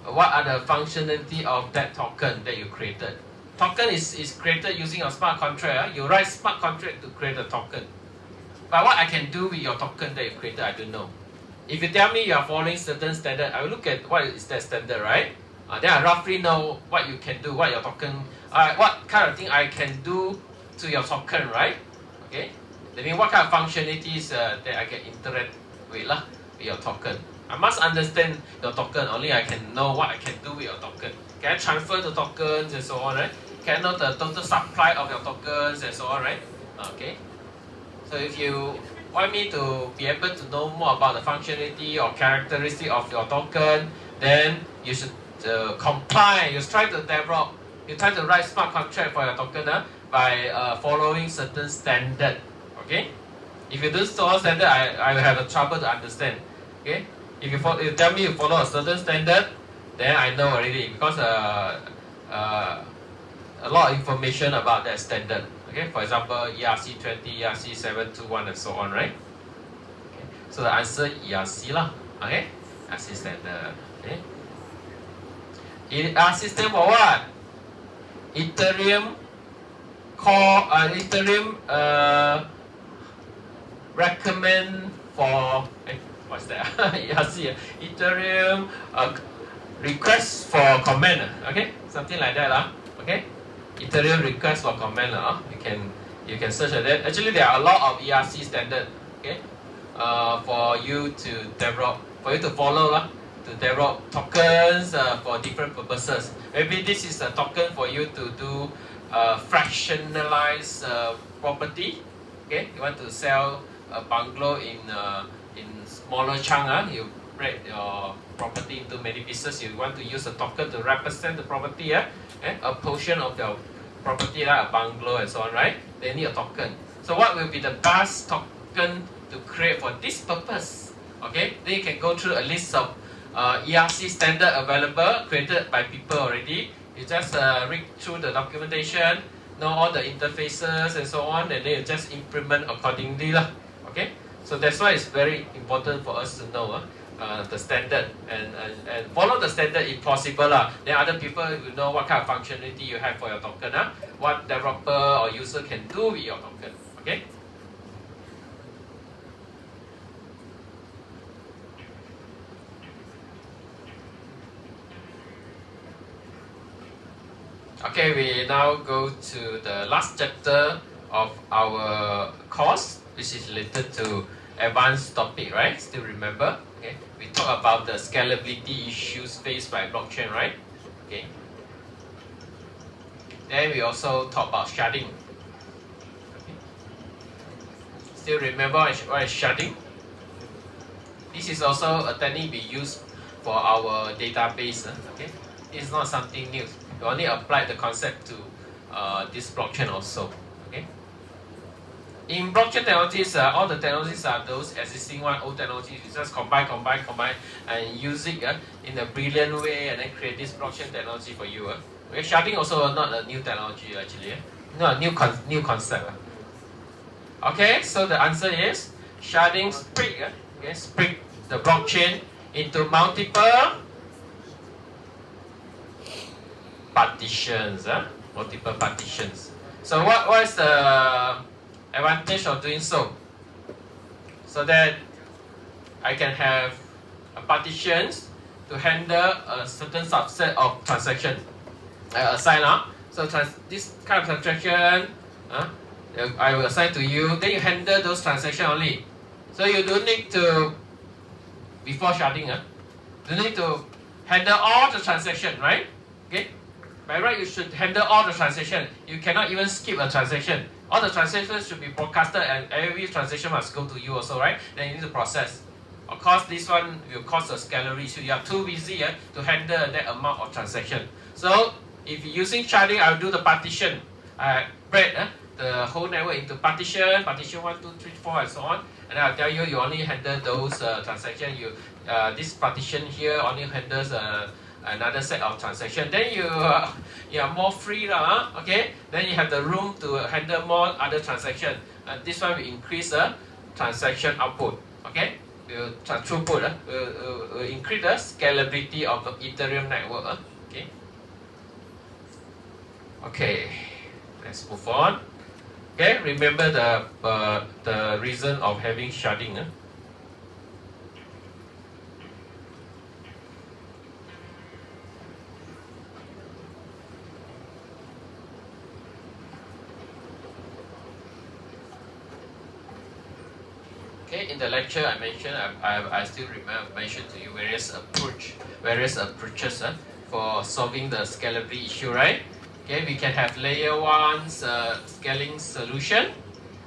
what are the functionality of that token that you created. Token is created using a smart contract. You write smart contract to create a token. But what I can do with your token that you created, I don't know. If you tell me you are following certain standard, I will look at what is that standard, right? Then I roughly know what you can do, what your token, what kind of thing I can do to your token, right? Okay. That means what kind of functionalities that I can interact with your token. I must understand your token, only I can know what I can do with your token. Can I transfer the tokens and so on, right? Can I know the total supply of your tokens and so on, right? Okay. So if you want me to be able to know more about the functionality or characteristic of your token, then you should comply. You try to develop, you try to write smart contract for your token by following certain standard. Okay. If you do follow standard, I will have a trouble to understand. Okay. If you tell me you follow a certain standard, then I know already because a lot of information about that standard. Okay, for example, ERC 20, ERC 721, and so on, right? Okay. So the answer ERC lah. Okay, ERC standard. Okay. ERC stand for what? Ethereum core. Ethereum recommend for. What's that? ERC. Ethereum request for comment. Okay, something like that lah. Okay. Ethereum request for comment you can search at that. Actually, there are a lot of ERC standard. Okay, for you to develop, for you to follow to develop tokens for different purposes. Maybe this is a token for you to do fractionalized property. Okay, you want to sell a bungalow in smaller chunk. You break your property into many pieces. You want to use a token to represent the property. A portion of your property, like a bungalow and so on, right? They need a token. So what will be the best token to create for this purpose? Okay, then you can go through a list of ERC standard available, created by people already. You just read through the documentation, know all the interfaces and so on, and then you just implement accordingly. Okay, so that's why it's very important for us to know the standard and follow the standard if possible. Then other people will know what kind of functionality you have for your token. What developer or user can do with your token. Okay. Okay, we now go to the last chapter of our course, which is related to advanced topic, right? Still remember? Okay. We talk about the scalability issues faced by blockchain, right? Okay. Then we also talk about sharding. Okay. Still remember what is sharding? This is also a technique we use for our database. Okay. It's not something new. We only apply the concept to this blockchain also. Okay. In blockchain technologies, all the technologies are those existing old technologies. You just combine, and use it in a brilliant way, and then create this blockchain technology for you. Okay, sharding also not a new technology actually, not a new concept. Okay, so the answer is sharding split the blockchain into multiple partitions. Multiple partitions. So what is the advantage of doing so? So that I can have partitions to handle a certain subset of transaction. Assign so this kind of transaction, I will assign to you. Then you handle those transactions only. So you don't need to, before sharding, you need to handle all the transaction, right? Okay. By right, you should handle all the transaction. You cannot even skip a transaction. All the transactions should be broadcasted, and every transaction must go to you also, right? Then you need to process. Of course, this one will cause a scalar issue. You are too busy to handle that amount of transaction. So, if you're using sharding, I'll do the partition. I break the whole network into partition 1, 2, 3, 4, and so on. And I'll tell you, you only handle those transactions. This partition here only handles another set of transaction. Then you are more free lah, okay? Then you have the room to handle more other transaction. This one will increase the transaction output, okay? Throughput will increase the scalability of the Ethereum network, okay? Okay, let's move on. Okay, remember the reason of having sharding. Okay, in the lecture I mentioned, I still remember mentioned to you various approaches for solving the scalability issue, right? Okay, we can have layer 1 scaling solution.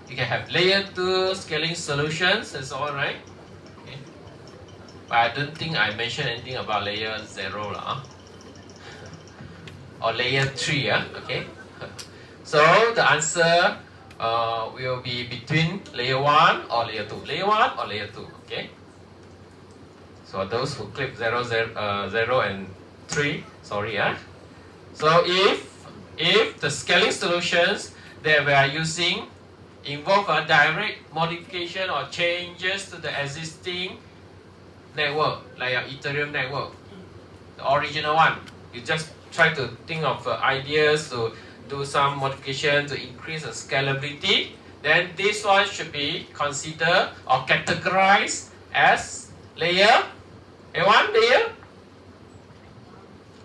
You can have layer 2 scaling solutions and so on, right? Okay. But I don't think I mentioned anything about layer 0 or layer 3, okay? So the answer will be between layer 1 or layer 2. Layer 1 or layer 2, okay? So those who click 0 and 3, sorry. So if the scaling solutions that we are using involve a direct modification or changes to the existing network, like your Ethereum network, the original one, you just try to think of ideas to do some modification to increase the scalability, then this one should be considered or categorized as layer 1, layer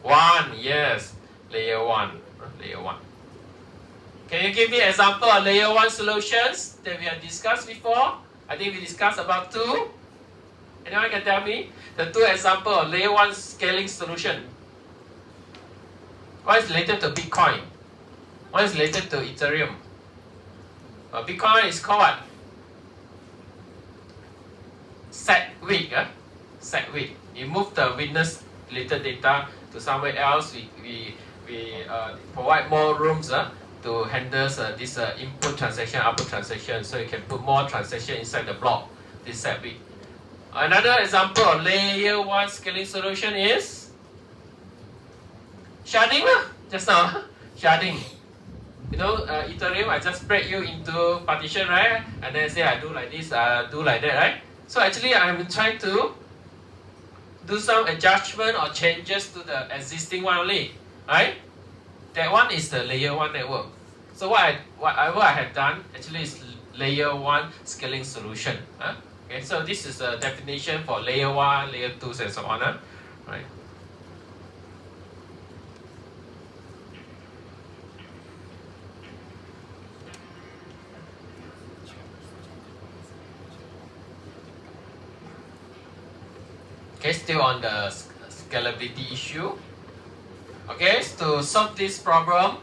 1, yes, layer 1. Layer 1. Can you give me an example of layer 1 solutions that we have discussed before? I think we discussed about 2. Anyone can tell me the 2 examples of layer 1 scaling solution? One is related to Bitcoin. One is related to Ethereum. Bitcoin is called what? Set weak. Set weak. You move the witness related data to somewhere else. We provide more rooms to handle this input transaction, output transaction, so you can put more transaction inside the block. This set weak. Another example of layer 1 scaling solution is sharding. Just now, sharding. You know, Ethereum, I just break you into partition, right? And then say I do like this, do like that, right? So actually, I'm trying to do some adjustment or changes to the existing one only, right? That one is the layer 1 network. So what I have done actually is layer 1 scaling solution. Okay, so this is the definition for layer 1, layer 2, and so on, right? Okay, still on the scalability issue. Okay, to solve this problem,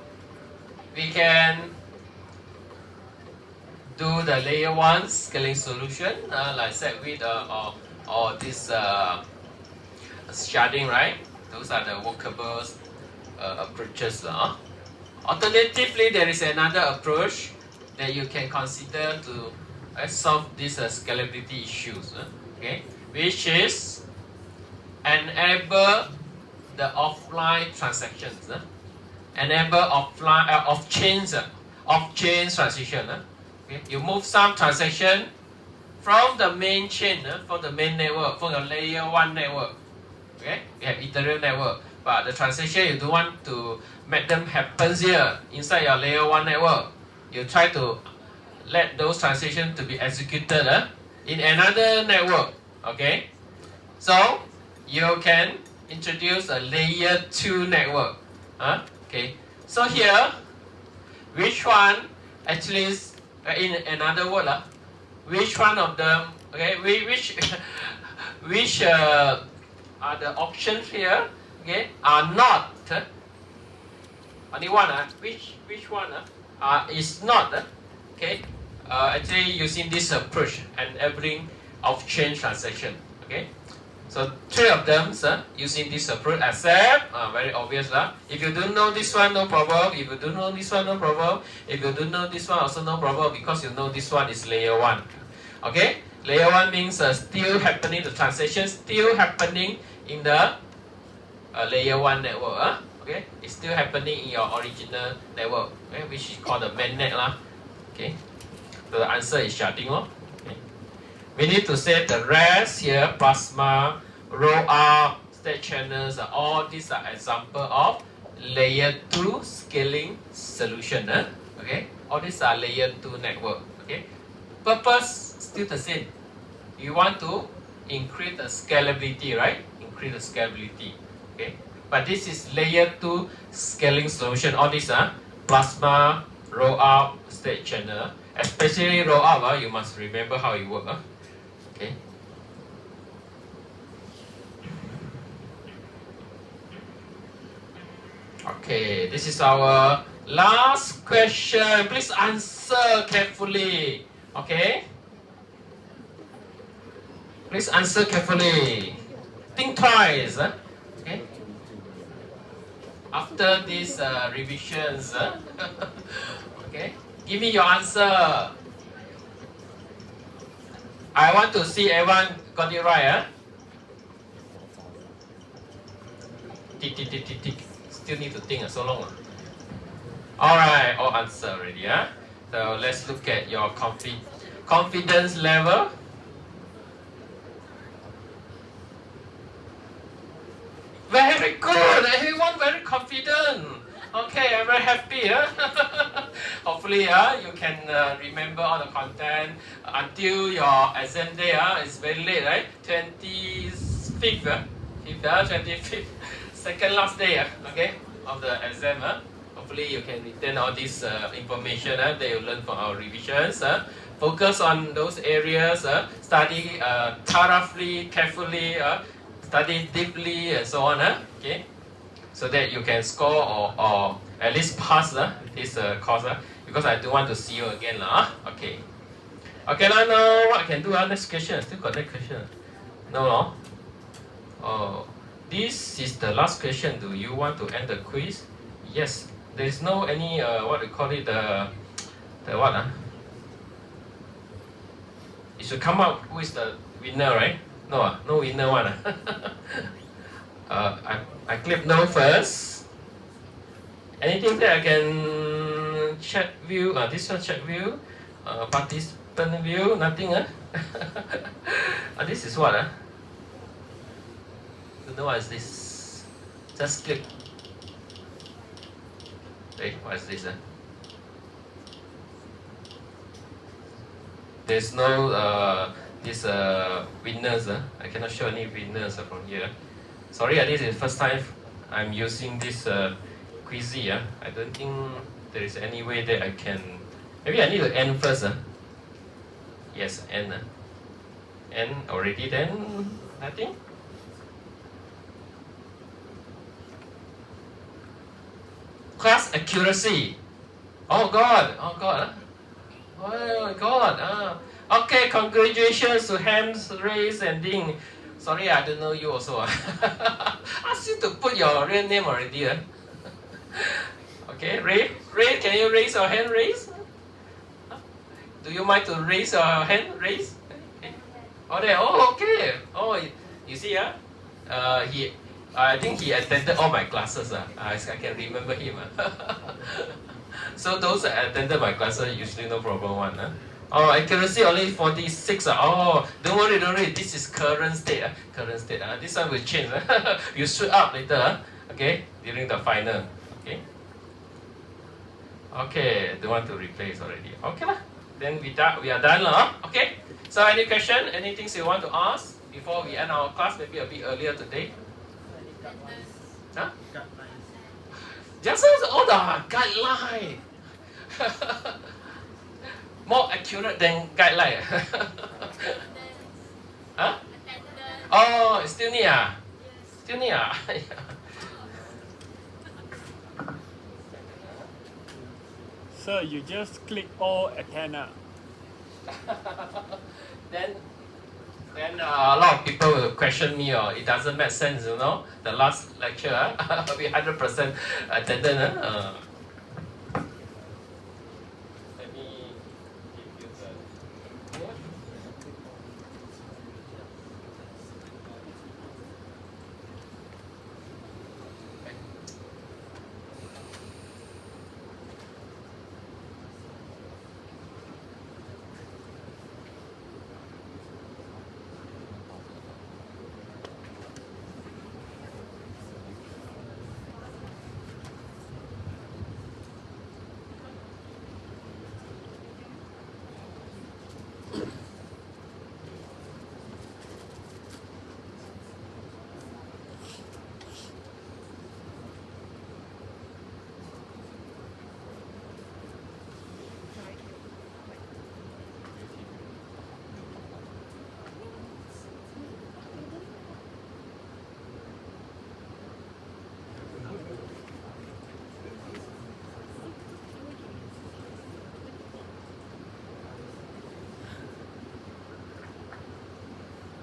we can do the layer 1 scaling solution, like set with or this sharding, right? Those are the workable approaches. Alternatively, there is another approach that you can consider to solve these scalability issues. Okay, which is enable the offline transactions, enable offline off-chain transaction. Okay? You move some transaction from the main chain, from the main network, from your layer 1 network. Okay, you have Ethereum network, but the transaction you don't want to make them happen here inside your layer 1 network. You try to let those transactions to be executed in another network. Okay, so you can introduce a layer 2 network. Okay, so here, which one actually is, in another word, which one of them, okay, which are the options here, okay, are not, only one, which one is not, okay, actually using this approach, enabling off-chain transaction, okay. So 3 of them using this approach, except very obvious. If you don't know this one, no problem. If you don't know this one, no problem. If you don't know this one, also no problem, because you know this one is layer 1. Okay, layer 1 means still happening, the transaction still happening in the layer 1 network. Okay, it's still happening in your original network, okay, which is called the mainnet lah. Okay, so the answer is sharding. Okay. We need to say the rest here, plasma, roll up, state channels, all these are example of layer 2 scaling solution. Okay, all these are layer 2 network. Okay, purpose still the same. You want to increase the scalability, right? Increase the scalability. Okay, but this is layer 2 scaling solution. All these are plasma, roll up, state channel. Especially roll up, you must remember how it works. Okay. Okay, this is our last question. Please answer carefully. Okay? Please answer carefully. Think twice. Okay? After these revisions. Okay? Give me your answer. I want to see everyone got it right. Tick, tick, tick, tick, tick. Still need to think so long. Alright, all answer already. So let's look at your confidence level. Very good. Everyone very confident. Okay, I'm very happy. Hopefully, you can remember all the content until your exam day. It's very late, right? 25th, 25th, second last day. Okay, of the exam. Hopefully, you can retain all this information that you learn from our revisions. Focus on those areas. Study thoroughly, carefully. Study deeply, and so on. Okay. So that you can score or at least pass this course, because I don't want to see you again. Okay. Okay, now what I can do? Next question. Still got next question. No? Oh, this is the last question. Do you want to end the quiz? Yes. There is no any, what we call it, the what? You should come up who is the winner, right? No, no winner one. I click no first. Anything that I can chat view? This one chat view. Participant view. Nothing. This is what? Don't know what is this. Just click. Wait, what is this? There's no this winners. I cannot show any winners from here. Sorry, this is the first time I'm using this Quizy. I don't think there is any way that I can. Maybe I need to end first. Yes, end. End already then? Nothing? Class accuracy. Oh God. Oh God. Okay, congratulations to hands raised and ding. Sorry, I don't know you also. Ask you to put your real name already. Okay, Ray, can you raise your hand? Raise. Do you mind to raise your hand? Raise. Okay. Oh, there. Oh, okay. Oh, you see, I think he attended all my classes. I can remember him. So those that attended my classes usually no problem one. Oh, accuracy only 46. Oh, don't worry. This is current state. This one will change. You shoot up later. Okay, during the final. Okay. Okay, don't want to replace already. Okay lah. Then we are done lah. Okay. So any question? Anything you want to ask before we end our class? Maybe a bit earlier today. Huh? Just all the guideline. More accurate than guideline. Huh? Oh, still need Still need Sir, you just click all antenna. Then a lot of people will question me, it doesn't make sense, the last lecture, we 100% attended. Let me give you the code.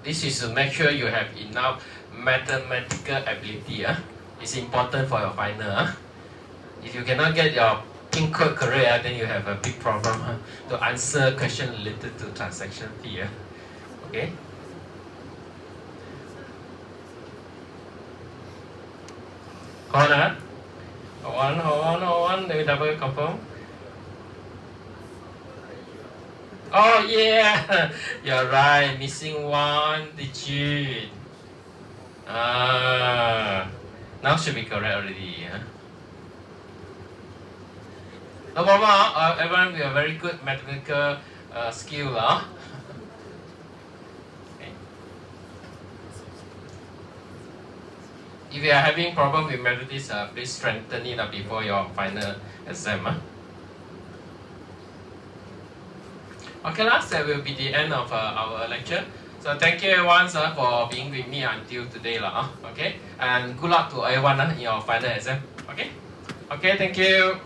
this is to make sure you have enough mathematical ability. It's important for your final. If you cannot get your pin code correct, then you have a big problem to answer question related to transaction fee. Okay. Hold on. Hold on. Let me double confirm. Oh yeah, you're right. Missing one digit. Now should be correct already. No problem. Everyone, we have very good mathematical skill. Okay. If you are having problem with mathematics, please strengthen it before your final exam. Okay, that will be the end of our lecture. So thank you everyone for being with me until today. Okay, and good luck to everyone in your final exam. Okay, thank you.